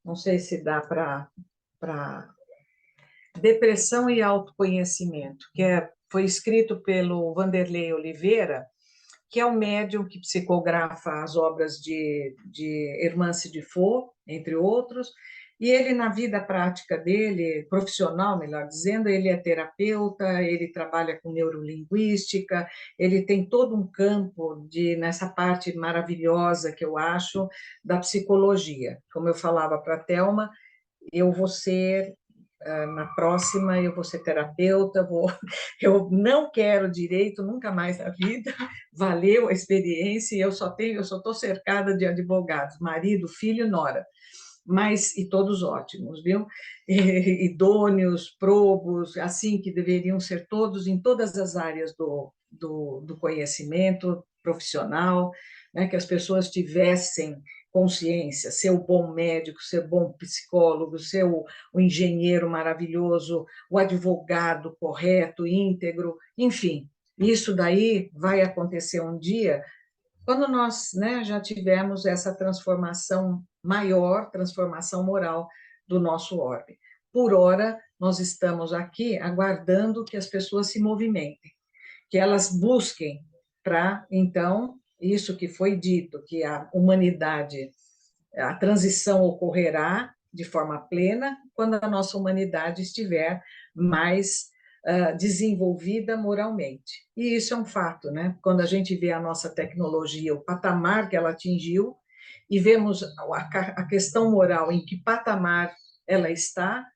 não sei se dá para Depressão e Autoconhecimento, foi escrito pelo Vanderlei Oliveira, que é um médium que psicografa as obras de Hermance de Faux, entre outros, e ele, na vida prática dele, profissional, melhor dizendo, ele é terapeuta, ele trabalha com neurolinguística, ele tem todo um campo nessa parte maravilhosa que eu acho da psicologia. Como eu falava para a Thelma, eu vou ser na próxima eu vou ser terapeuta, eu não quero direito nunca mais na vida, valeu a experiência, eu só estou cercada de advogados, marido, filho, nora, mas e todos ótimos, viu? Idôneos, probos, assim que deveriam ser todos em todas as áreas do conhecimento profissional, né? Que as pessoas tivessem consciência, ser o bom médico, ser bom psicólogo, ser o engenheiro maravilhoso, o advogado correto, íntegro, enfim, isso daí vai acontecer um dia quando nós, né, já tivemos essa transformação maior, transformação moral do nosso orbe. Por ora, nós estamos aqui aguardando que as pessoas se movimentem, que elas busquem para, então, isso que foi dito, que a humanidade, a transição ocorrerá de forma plena quando a nossa humanidade estiver mais desenvolvida moralmente. E isso é um fato, né? Quando a gente vê a nossa tecnologia, o patamar que ela atingiu, e vemos a questão moral em que patamar ela está,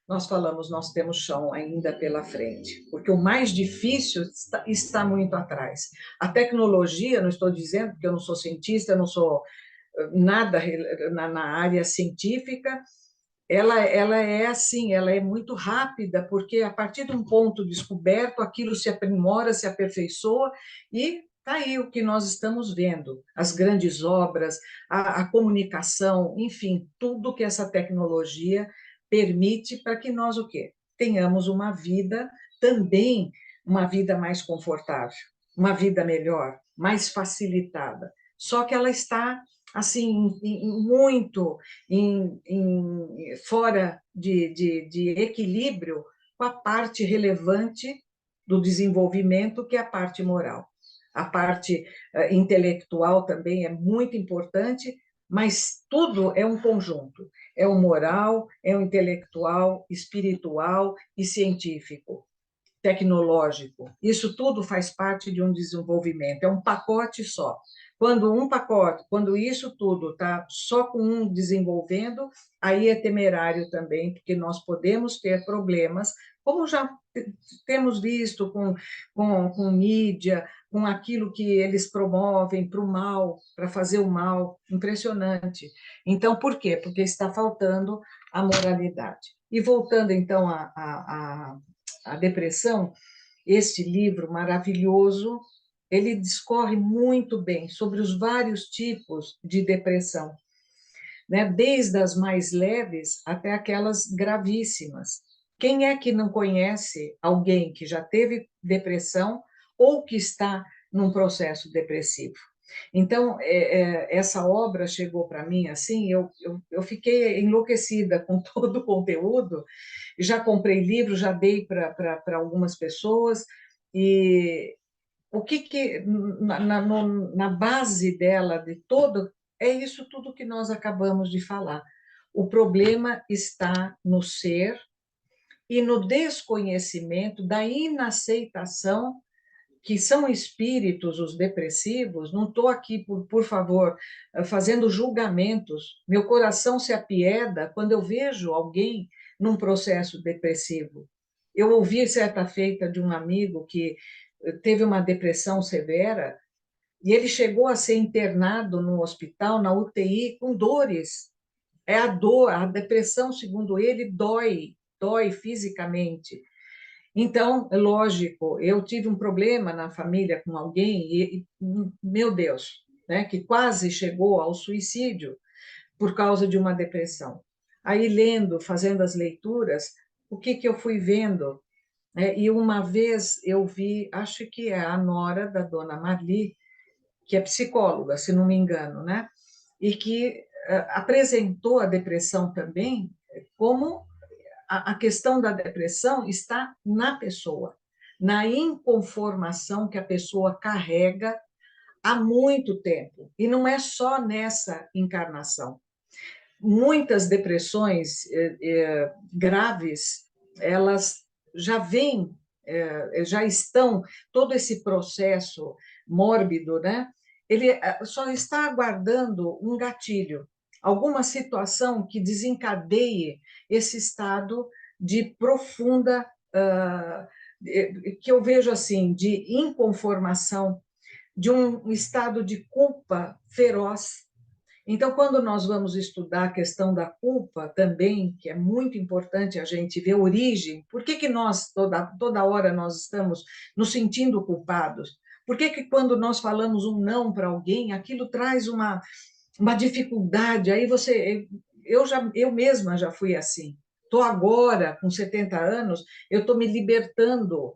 nós falamos, nós temos chão ainda pela frente, porque o mais difícil está muito atrás. A tecnologia, não estou dizendo, porque eu não sou cientista, eu não sou nada na área científica, ela é assim, ela é muito rápida, porque a partir de um ponto descoberto, aquilo se aprimora, se aperfeiçoa, e está aí o que nós estamos vendo, as grandes obras, a comunicação, enfim, tudo que essa tecnologia permite para que nós o quê? Tenhamos uma vida também, uma vida mais confortável, uma vida melhor, mais facilitada. Só que ela está assim muito fora de equilíbrio com a parte relevante do desenvolvimento, que é a parte moral. A parte intelectual também é muito importante, mas tudo é um conjunto. É o moral, é o intelectual, espiritual e científico, tecnológico. Isso tudo faz parte de um desenvolvimento, é um pacote só. Quando isso tudo está só com um desenvolvendo, aí é temerário também, porque nós podemos ter problemas, como já temos visto com mídia, com aquilo que eles promovem para o mal, para fazer o mal, impressionante. Então, por quê? Porque está faltando a moralidade. E voltando, então, à depressão, este livro maravilhoso, ele discorre muito bem sobre os vários tipos de depressão, né? Desde as mais leves até aquelas gravíssimas. Quem é que não conhece alguém que já teve depressão ou que está num processo depressivo? Então, essa obra chegou para mim assim, eu fiquei enlouquecida com todo o conteúdo, já comprei livro, já dei para algumas pessoas, e o que na base dela, de todo, é isso tudo que nós acabamos de falar. O problema está no ser e no desconhecimento da inaceitação que são espíritos, os depressivos. Não estou aqui, por favor, fazendo julgamentos. Meu coração se apieda quando eu vejo alguém num processo depressivo. Eu ouvi certa feita de um amigo que teve uma depressão severa e ele chegou a ser internado no hospital, na UTI, com dores. É a dor, a depressão, segundo ele, dói fisicamente. Então, é lógico, eu tive um problema na família com alguém meu Deus, né, que quase chegou ao suicídio por causa de uma depressão. Aí, lendo, fazendo as leituras, o que eu fui vendo? E uma vez eu vi, acho que é a nora da dona Marli, que é psicóloga, se não me engano, né? E que apresentou a depressão também como a questão da depressão está na pessoa, na inconformação que a pessoa carrega há muito tempo. E não é só nessa encarnação. Muitas depressões graves, elas já vêm, já estão, todo esse processo mórbido, né? Ele só está aguardando um gatilho, alguma situação que desencadeie esse estado de profunda, que eu vejo assim, de inconformação, de um estado de culpa feroz. Então, quando nós vamos estudar a questão da culpa também, que é muito importante a gente ver a origem, por que nós, toda hora, nós estamos nos sentindo culpados? Por que quando nós falamos um não para alguém, aquilo traz uma dificuldade? Aí eu mesma já fui assim. Estou agora, com 70 anos, eu estou me libertando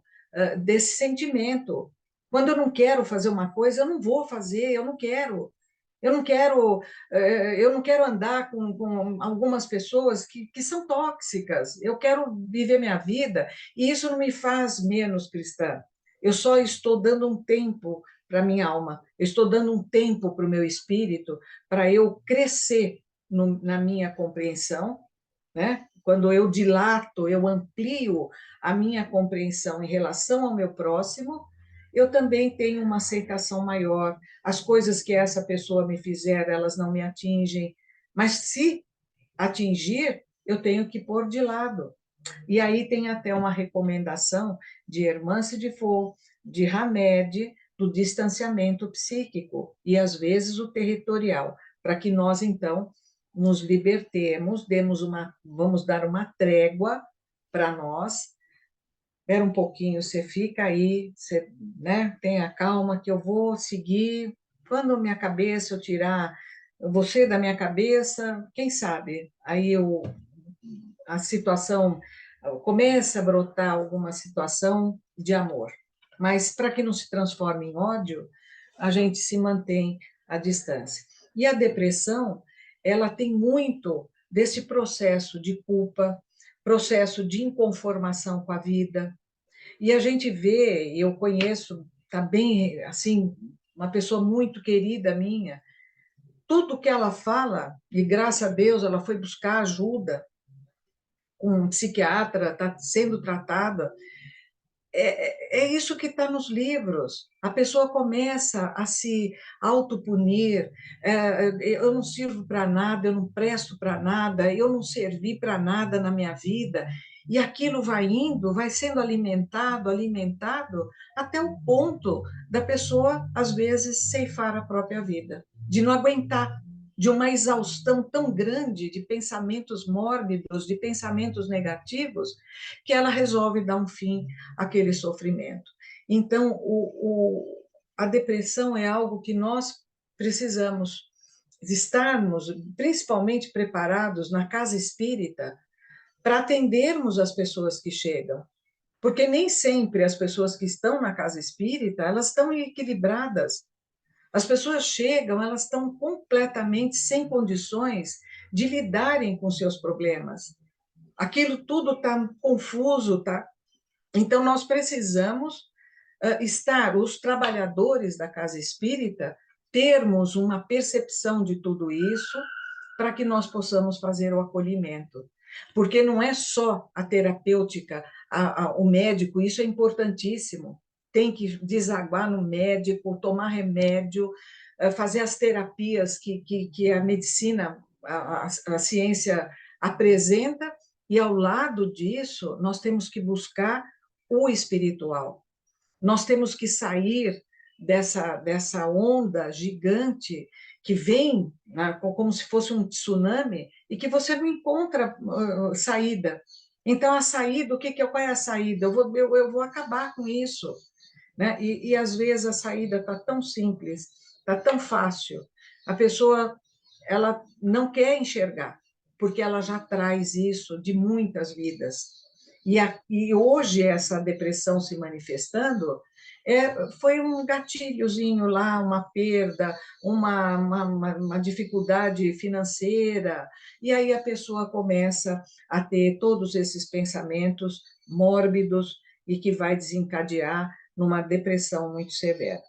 desse sentimento. Quando eu não quero fazer uma coisa, eu não vou fazer, eu não quero. Eu não quero andar com algumas pessoas que são tóxicas. Eu quero viver minha vida e isso não me faz menos cristã. Eu só estou dando um tempo para minha alma, eu estou dando um tempo para o meu espírito, para eu crescer na minha compreensão, né? Quando eu dilato, eu amplio a minha compreensão em relação ao meu próximo, eu também tenho uma aceitação maior. As coisas que essa pessoa me fizer, elas não me atingem, mas se atingir, eu tenho que pôr de lado. E aí tem até uma recomendação de Hermance de Foucault, de Hamed, do distanciamento psíquico e, às vezes, o territorial, para que nós, então, nos libertemos, vamos dar uma trégua para nós. Espera um pouquinho, você fica aí, você, né, tenha calma que eu vou seguir. Quando minha cabeça eu tirar você da minha cabeça, quem sabe? Aí a situação começa a brotar alguma situação de amor. Mas para que não se transforme em ódio, a gente se mantém à distância. E a depressão, ela tem muito desse processo de culpa, processo de inconformação com a vida. E a gente vê, eu conheço, tá bem assim, uma pessoa muito querida minha, tudo que ela fala, e graças a Deus ela foi buscar ajuda com um psiquiatra, está sendo tratada. É isso que está nos livros. A pessoa começa a se autopunir. Eu não sirvo para nada, eu não presto para nada, eu não servi para nada na minha vida. E aquilo vai indo, vai sendo alimentado, alimentado, até o ponto da pessoa, às vezes, ceifar a própria vida, de não aguentar, de uma exaustão tão grande de pensamentos mórbidos, de pensamentos negativos, que ela resolve dar um fim àquele sofrimento. Então, a depressão é algo que nós precisamos estarmos principalmente preparados na casa espírita para atendermos as pessoas que chegam, porque nem sempre as pessoas que estão na casa espírita, elas estão equilibradas. As pessoas chegam, elas estão completamente sem condições de lidarem com seus problemas. Aquilo tudo está confuso, tá? Então nós precisamos estar, os trabalhadores da casa espírita, termos uma percepção de tudo isso para que nós possamos fazer o acolhimento. Porque não é só a terapêutica, o médico, isso é importantíssimo. Tem que desaguar no médico, tomar remédio, fazer as terapias que a medicina, a ciência apresenta, e ao lado disso, nós temos que buscar o espiritual. Nós temos que sair dessa onda gigante que vem, né, como se fosse um tsunami e que você não encontra saída. Então, a saída, qual é a saída? Eu vou acabar com isso. Né? E às vezes a saída está tão simples, está tão fácil. A pessoa ela não quer enxergar, porque ela já traz isso de muitas vidas. E hoje essa depressão se manifestando foi um gatilhozinho lá, uma perda, uma dificuldade financeira, e aí a pessoa começa a ter todos esses pensamentos mórbidos e que vai desencadear numa depressão muito severa.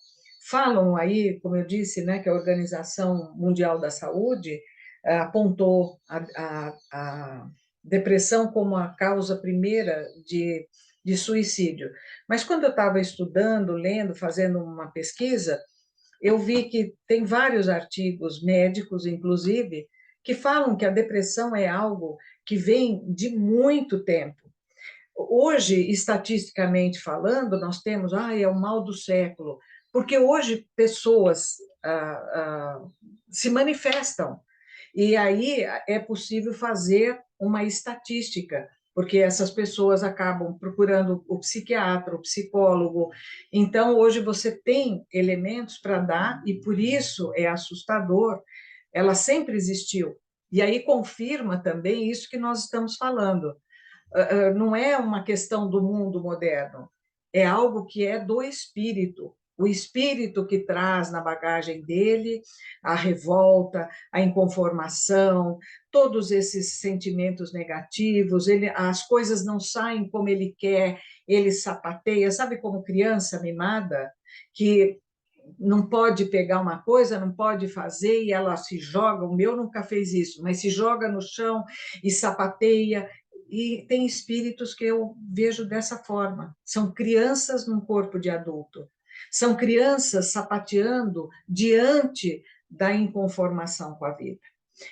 Falam aí, como eu disse, né, que a Organização Mundial da Saúde apontou a depressão como a causa primeira de suicídio. Mas quando eu estava estudando, lendo, fazendo uma pesquisa, eu vi que tem vários artigos médicos, inclusive, que falam que a depressão é algo que vem de muito tempo. Hoje, estatisticamente falando, nós temos, é o mal do século, porque hoje pessoas se manifestam, e aí é possível fazer uma estatística, porque essas pessoas acabam procurando o psiquiatra, o psicólogo. Então, hoje você tem elementos para dar, e por isso é assustador, ela sempre existiu. E aí confirma também isso que nós estamos falando. Não é uma questão do mundo moderno, é algo que é do espírito. O espírito que traz na bagagem dele a revolta, a inconformação, todos esses sentimentos negativos, as coisas não saem como ele quer, ele sapateia, sabe como criança mimada, que não pode pegar uma coisa, não pode fazer, e ela se joga, o meu nunca fez isso, mas se joga no chão e sapateia, e tem espíritos que eu vejo dessa forma, são crianças num corpo de adulto. São crianças sapateando diante da inconformação com a vida.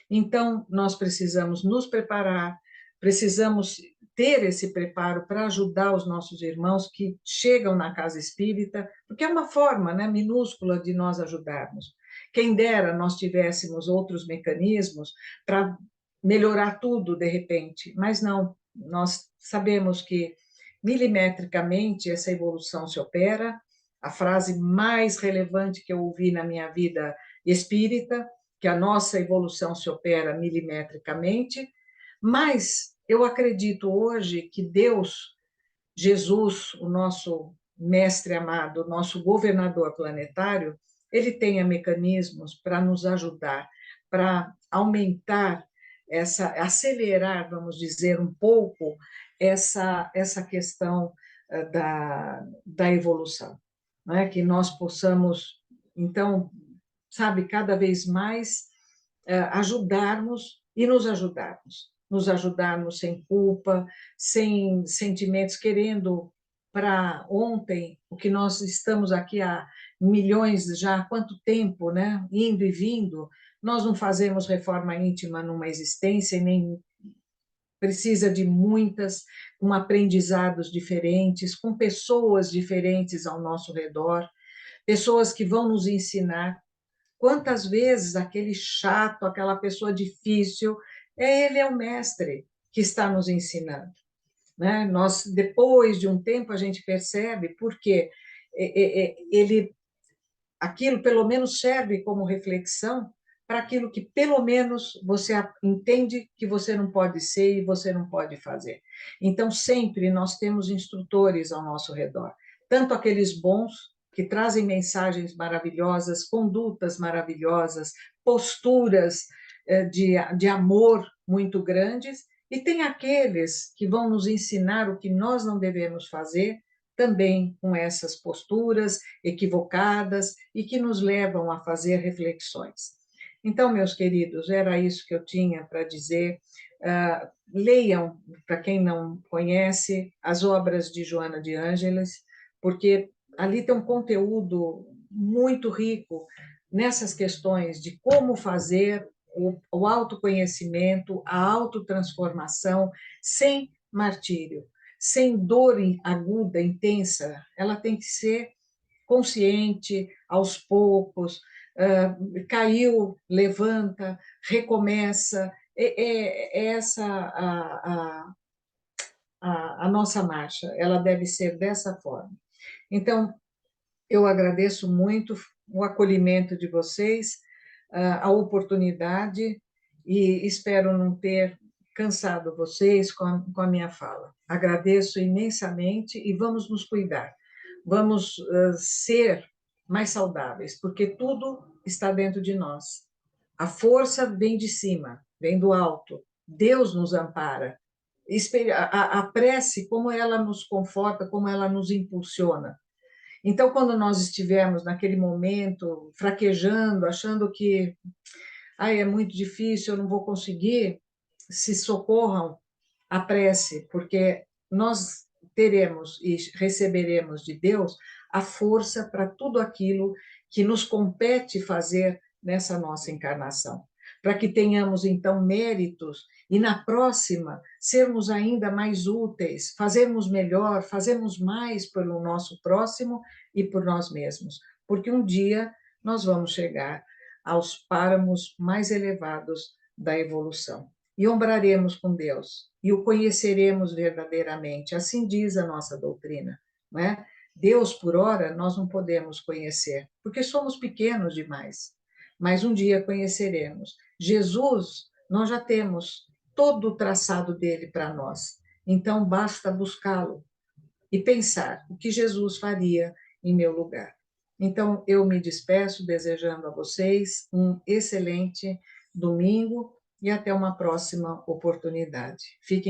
Então, nós precisamos nos preparar, precisamos ter esse preparo para ajudar os nossos irmãos que chegam na casa espírita, porque é uma forma, né, minúscula de nós ajudarmos. Quem dera nós tivéssemos outros mecanismos para melhorar tudo de repente, mas não, nós sabemos que milimetricamente essa evolução se opera. A frase mais relevante que eu ouvi na minha vida espírita, que a nossa evolução se opera milimetricamente, mas eu acredito hoje que Deus, Jesus, o nosso mestre amado, o nosso governador planetário, ele tenha mecanismos para nos ajudar, para aumentar acelerar, vamos dizer, um pouco essa questão da evolução, né? Que nós possamos, então, sabe, cada vez mais ajudarmos e nos ajudarmos sem culpa, sem sentimentos, querendo para ontem, o que nós estamos aqui há milhões já, há quanto tempo, né? Indo e vindo, nós não fazemos reforma íntima numa existência e nem precisa de muitas, com aprendizados diferentes, com pessoas diferentes ao nosso redor, pessoas que vão nos ensinar. Quantas vezes aquele chato, aquela pessoa difícil, ele é o mestre que está nos ensinando, né? Nós, depois de um tempo, a gente percebe porque ele, aquilo pelo menos serve como reflexão para aquilo que pelo menos você entende que você não pode ser e você não pode fazer. Então, sempre nós temos instrutores ao nosso redor, tanto aqueles bons que trazem mensagens maravilhosas, condutas maravilhosas, posturas de amor muito grandes, e tem aqueles que vão nos ensinar o que nós não devemos fazer, também com essas posturas equivocadas e que nos levam a fazer reflexões. Então, meus queridos, era isso que eu tinha para dizer. Leiam, para quem não conhece, as obras de Joana de Ângeles, porque ali tem um conteúdo muito rico nessas questões de como fazer o autoconhecimento, a autotransformação sem martírio, sem dor aguda, intensa. Ela tem que ser consciente, aos poucos, caiu, levanta, recomeça. É essa a nossa marcha, ela deve ser dessa forma. Então, eu agradeço muito o acolhimento de vocês, a oportunidade, e espero não ter cansado vocês com a minha fala. Agradeço imensamente e vamos nos cuidar. Vamos ser mais saudáveis, porque tudo está dentro de nós. A força vem de cima, vem do alto. Deus nos ampara. A prece, como ela nos conforta, como ela nos impulsiona. Então, quando nós estivermos naquele momento, fraquejando, achando que é muito difícil, eu não vou conseguir, se socorram à prece, porque nós teremos e receberemos de Deus a força para tudo aquilo que nos compete fazer nessa nossa encarnação, para que tenhamos, então, méritos e na próxima sermos ainda mais úteis, fazermos melhor, fazermos mais pelo nosso próximo e por nós mesmos, porque um dia nós vamos chegar aos páramos mais elevados da evolução e ombraremos com Deus e o conheceremos verdadeiramente. Assim diz a nossa doutrina, não é? Deus, por hora, nós não podemos conhecer, porque somos pequenos demais, mas um dia conheceremos. Jesus, nós já temos todo o traçado dele para nós, então basta buscá-lo e pensar o que Jesus faria em meu lugar. Então, eu me despeço desejando a vocês um excelente domingo e até uma próxima oportunidade. Fiquem